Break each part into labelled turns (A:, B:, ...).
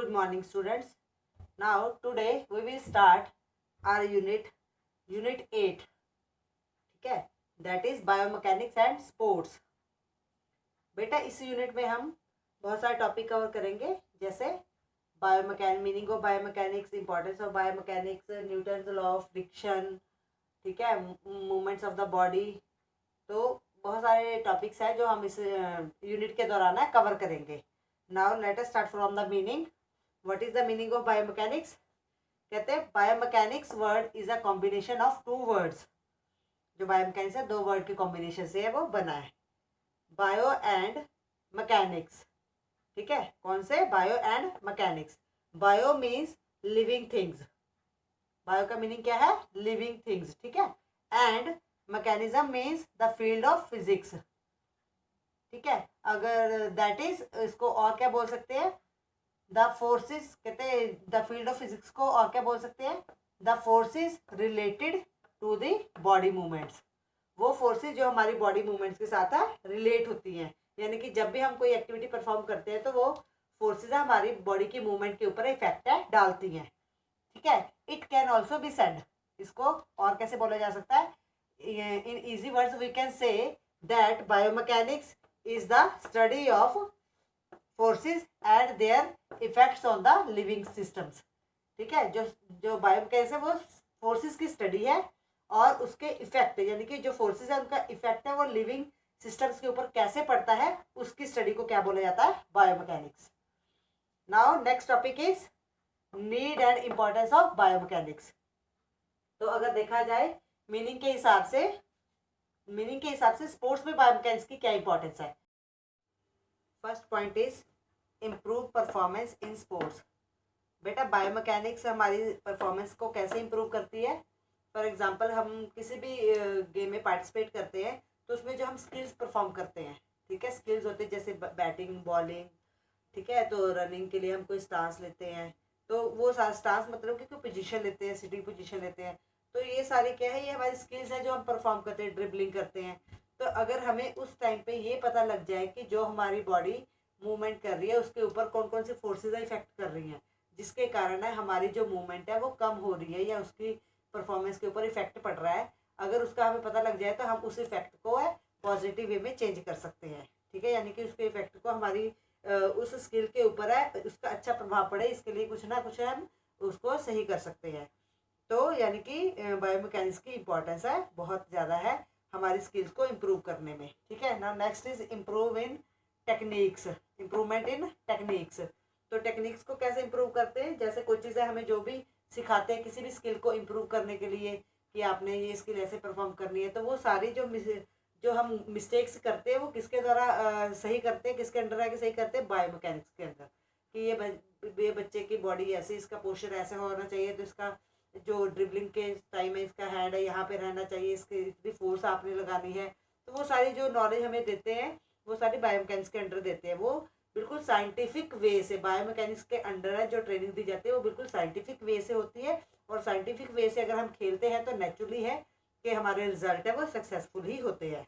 A: Good morning, students. Now, today we will start our unit 8. ठीक है, that is biomechanics and sports. बेटा इस unit में हम बहुत सारे टॉपिक कवर करेंगे, जैसे meaning of biomechanics, importance of biomechanics, Newton's law of friction, ठीक है, मूवमेंट्स ऑफ द बॉडी। तो बहुत सारे टॉपिक्स हैं जो हम इस यूनिट के दौरान कवर करेंगे। Now let us start from the meaning. What is the meaning of biomechanics? कहते हैं biomechanics word is a combination of two words. जो बायोमैकेनिक्स है दो वर्ड के कॉम्बिनेशन से है वो बना है, बायो एंड मैकेनिक्स। ठीक है, कौन से? Bio and mechanics. Bio means living things, bio का मीनिंग क्या है? Living things. ठीक है, and mechanism means the field of physics. ठीक है, अगर दैट इज, इसको और क्या बोल सकते हैं? द फोर्सेस, कहते हैं द फील्ड ऑफ फिजिक्स को और क्या बोल सकते हैं? The forces related to the body movements. वो फोर्सेस जो हमारी बॉडी मूवमेंट्स के साथ है रिलेट होती हैं, यानी कि जब भी हम कोई एक्टिविटी परफॉर्म करते हैं तो वो फोर्सेस हमारी बॉडी की मूवमेंट के ऊपर इफेक्ट है डालती हैं। ठीक है, it can also be said, इसको और कैसे बोला जा सकता है? In easy words we can say that biomechanics is the study of forces and their effects on the living systems. ठीक है, जो बायोमैकेनिक्स है वो फोर्सेस की स्टडी है और उसके इफेक्ट, यानी कि जो फोर्सेस है उनका इफेक्ट है वो लिविंग सिस्टम्स के ऊपर कैसे पड़ता है, उसकी स्टडी को क्या बोला जाता है? Biomechanics. Now next topic is need and importance of biomechanics. तो अगर देखा जाए मीनिंग के हिसाब से स्पोर्ट्स में बायोमैकेनिक्स की क्या इंपॉर्टेंस है? First point is improve performance in sports. बेटा बायोमैकेनिक्स हमारी परफॉर्मेंस को कैसे इम्प्रूव करती है? फॉर एग्जांपल हम किसी भी गेम में पार्टिसिपेट करते हैं तो उसमें जो हम स्किल्स परफॉर्म करते हैं, ठीक है, स्किल्स होते हैं जैसे बैटिंग, बॉलिंग, ठीक है, तो रनिंग के लिए हम कोई स्टांस लेते हैं, तो वो स्टांस मतलब कि कोई पोजीशन लेते हैं, सिटिंग पोजीशन लेते हैं, तो ये सारी क्या है? ये हमारी स्किल्स है जो हम परफॉर्म करते हैं, ड्रिबलिंग करते हैं। तो अगर हमें उस टाइम पे ये पता लग जाए कि जो हमारी बॉडी मूवमेंट कर रही है उसके ऊपर कौन कौन सी फोर्सेज इफेक्ट कर रही हैं, जिसके कारण है हमारी जो मूवमेंट है वो कम हो रही है या उसकी परफॉर्मेंस के ऊपर इफेक्ट पड़ रहा है, अगर उसका हमें पता लग जाए तो हम उस इफेक्ट को है पॉजिटिव वे में चेंज कर सकते हैं। ठीक है, यानी कि उसके इफेक्ट को हमारी उस स्किल के ऊपर है उसका अच्छा प्रभाव पड़े, इसके लिए कुछ ना कुछ हम उसको सही कर सकते हैं। तो यानी कि बायोमैकेनिक्स की इम्पोर्टेंस है, बहुत ज़्यादा है हमारी स्किल्स को इम्प्रूव करने में। ठीक है, now next is improve in techniques, improvement in techniques. तो टेक्निक्स को कैसे इम्प्रूव करते हैं? जैसे कोई चीज़ें हमें जो भी सिखाते हैं किसी भी स्किल को इम्प्रूव करने के लिए कि आपने ये स्किल ऐसे परफॉर्म करनी है, तो वो सारी जो हम मिस्टेक्स करते हैं वो किसके द्वारा सही करते हैं, किसके अंडर आके सही करते हैं? बायोमैकेनिक्स के अंदर। कि ये बच्चे की बॉडी ऐसे, इसका पोस्चर ऐसा होना चाहिए, तो इसका जो ड्रिबलिंग के टाइम है इसका हैंड है यहाँ पे रहना चाहिए, इसके इतनी फोर्स आपने लगानी है। तो वो सारी जो नॉलेज हमें देते हैं वो सारी बायोमैकेनिक्स के अंडर देते हैं। वो बिल्कुल साइंटिफिक वे से बायोमैकेनिक्स के अंडर है जो ट्रेनिंग दी जाती है वो बिल्कुल साइंटिफिक वे से होती है, और साइंटिफिक वे से अगर हम खेलते हैं तो नेचुरली है कि हमारे रिजल्ट है वो सक्सेसफुल ही होते हैं।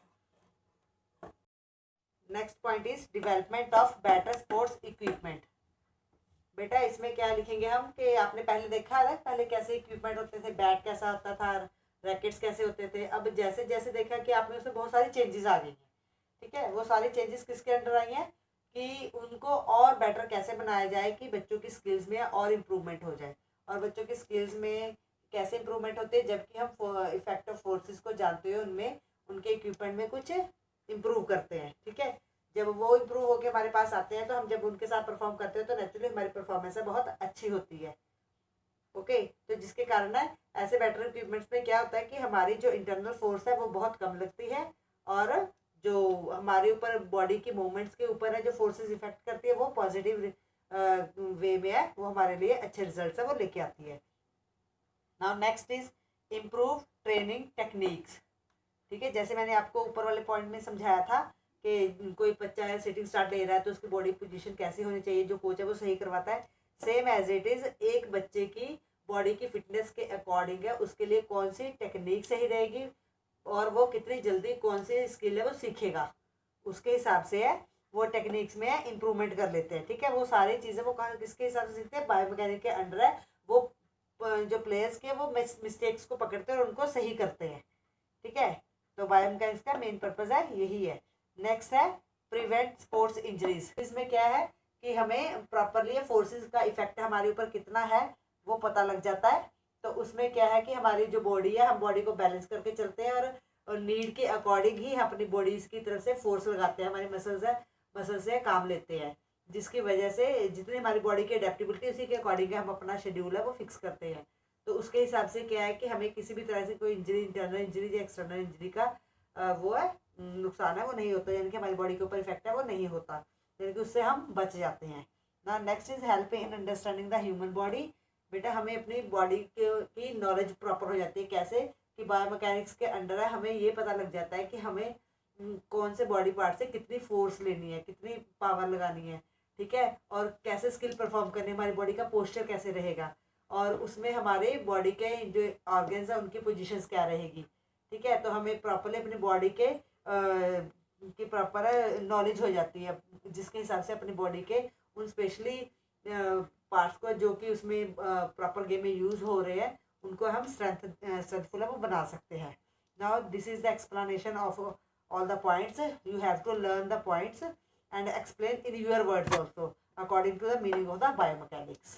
A: Next point is development of better sports equipment. बेटा इसमें क्या लिखेंगे हम कि आपने पहले देखा है पहले कैसे इक्विपमेंट होते थे, बैट कैसा होता था, रैकेट्स कैसे होते थे। अब जैसे जैसे देखा कि आपने उसमें बहुत सारी चेंजेस आ गई हैं। ठीक है, वो सारी चेंजेस किसके अंडर आई हैं कि उनको और बेटर कैसे बनाया जाए कि बच्चों की स्किल्स में और इम्प्रूवमेंट हो जाए। और बच्चों की स्किल्स में कैसे इम्प्रूवमेंट होते हैं? जबकि हम इफेक्ट ऑफ फोर्सेस को जानते हुए उनमें उनके इक्विपमेंट में कुछ इम्प्रूव करते हैं। ठीक है, जब वो इम्प्रूव होकर हमारे पास आते हैं तो हम जब उनके साथ परफॉर्म करते हैं तो नेचुरली हमारी परफॉर्मेंस है बहुत अच्छी होती है। ओके, तो जिसके कारण है ऐसे बेटर इक्विपमेंट्स में क्या होता है कि हमारी जो इंटरनल फोर्स है वो बहुत कम लगती है, और जो हमारे ऊपर बॉडी की मूवमेंट्स के ऊपर है जो फोर्सेस इफेक्ट करती है वो पॉजिटिव वे में है, वो हमारे लिए अच्छे रिजल्ट्स है वो लेके आती है। Now next is improve training techniques. ठीक है, जैसे मैंने आपको ऊपर वाले पॉइंट में समझाया था कि कोई बच्चा है सिटिंग स्टार्ट ले रहा है तो उसकी बॉडी पोजीशन कैसी होनी चाहिए, जो कोच है वो सही करवाता है। सेम एज इट इज एक बच्चे की बॉडी की फिटनेस के अकॉर्डिंग है उसके लिए कौन सी टेक्निक सही रहेगी और वो कितनी जल्दी कौन सी स्किल है वो सीखेगा, उसके हिसाब से है वो टेक्निक्स में इम्प्रूवमेंट कर लेते हैं। ठीक है, वो सारी चीज़ें वो कहाँ किसके हिसाब से सीखते हैं, बायोमैकेनिक के अंडर है। वो जो प्लेयर्स के वो मिस्टेक्स को पकड़ते हैं और उनको सही करते हैं। ठीक है, तो बायोमैकेनिक्स का मेन पर्पज है यही है। नेक्स्ट है प्रिवेंट स्पोर्ट्स इंजरीज। इसमें क्या है कि हमें प्रॉपरली फोर्सेस का इफेक्ट हमारे ऊपर कितना है वो पता लग जाता है। तो उसमें क्या है कि हमारी जो बॉडी है, हम बॉडी को बैलेंस करके चलते हैं और नीड के अकॉर्डिंग ही अपनी बॉडीज की तरफ से फोर्स लगाते हैं। हमारी मसल्स है, मसल से काम लेते हैं, जिसकी वजह से जितनी हमारी बॉडी की अडेप्टेबिलिटी उसी के अकॉर्डिंग हम अपना शेड्यूल है वो फिक्स करते हैं। तो उसके हिसाब से क्या है कि हमें किसी भी तरह से कोई इंजरी, इंटरनल इंजरी या एक्सटर्नल इंजरी का वो है नुकसान है वो नहीं होता, यानी कि हमारी बॉडी के ऊपर इफेक्ट है वो नहीं होता, यानी कि उससे हम बच जाते हैं ना। Next is help in understanding the human body. बेटा हमें अपनी बॉडी की नॉलेज प्रॉपर हो जाती है। कैसे कि बायोमैकेनिक्स के अंडर है, हमें ये पता लग जाता है कि हमें कौन से बॉडी पार्ट से कितनी फोर्स लेनी है, कितनी पावर लगानी है। ठीक है, और कैसे स्किल परफॉर्म करनी है, हमारी बॉडी का पोस्चर कैसे रहेगा, और उसमें हमारे बॉडी के जो ऑर्गन्स है उनकी पोजीशंस क्या रहेगी। ठीक है, तो हमें प्रॉपरली अपनी बॉडी के की प्रॉपर नॉलेज हो जाती है, जिसके हिसाब से अपनी बॉडी के उन स्पेशली पार्ट्स को जो कि उसमें प्रॉपर गेम में यूज़ हो रहे हैं उनको हम स्ट्रेंथफुल वो बना सकते हैं। Now this is the explanation of all the points. You have to learn the points and explain in your words also according to the meaning of the biomechanics.